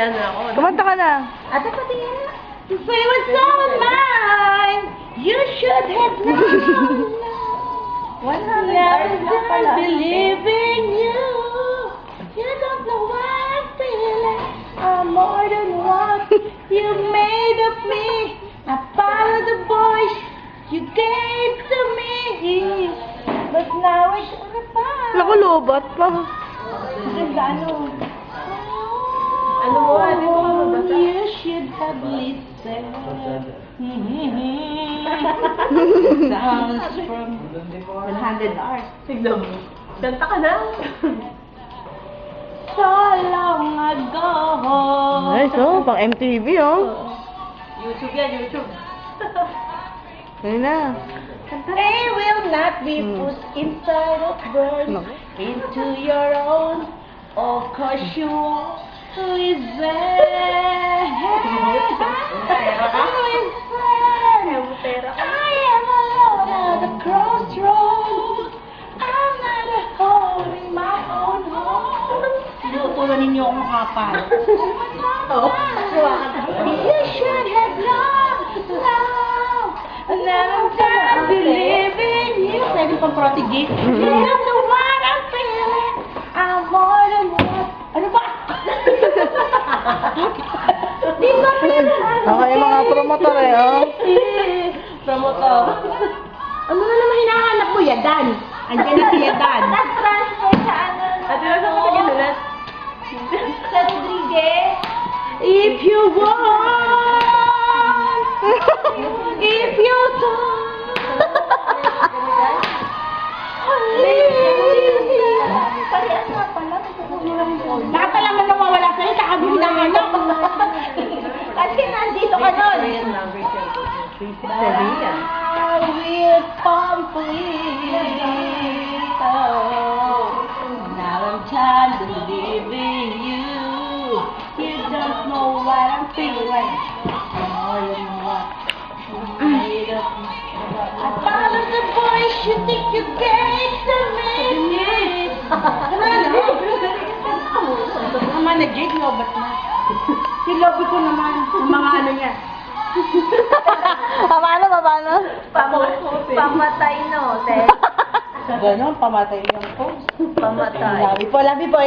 Yan ako. Kumanta ka na. Ate, patingin na. If it was all mine, you should have known. 100 hours na pala. Believe in you. You don't know what I'm feeling. I'm more than what you made of me. I follow the voice you gave to me. But now it's goodbye. Naku, lobat pa. Ganda, ano? Ano mo, ano mo mabasa? You should have listened. Sounds from 100 hours. Tignan mo. Kanta ka na. So long ago. Nice, oh. Pang MTV, oh. YouTube yan, YouTube. Ayun na. They will not be put inside of birds into your own. Of course you won't. Who is there? Who is there? I am alone at the crossroads. I'm not at home in my own home. Tinutulan ninyo akong kapal. You should have known. Now I'm done believing you. Pwede pang protege. You don't know what I'm feeling. I'm more than what. Ano ba? Di ba? Ako yung mga promotor eh, oh. Promotor. Ano na naman hinahanap mo, Yadan? Andiyan na si Yadan. Nag-transfer sa ano na. Ate, nasa ka sa ginulat? Sa Rodriguez. If you want, if you don't, Parehas nga pala. lahat na lang nawawala sa'yo, saka mo hinahanap. Kasi nandito ka nun. I will complete. Oh, now I'm trying to believe in you. You don't know what I'm feeling. More than what you made of me. I follow the voice you think you gave to me. Naman na Jake, lobat na. Si Lobby ko naman, yung mga ano niya. Paano? Pamatay no, te. Ganon, pamatay yung post. Pamatay. Labi po,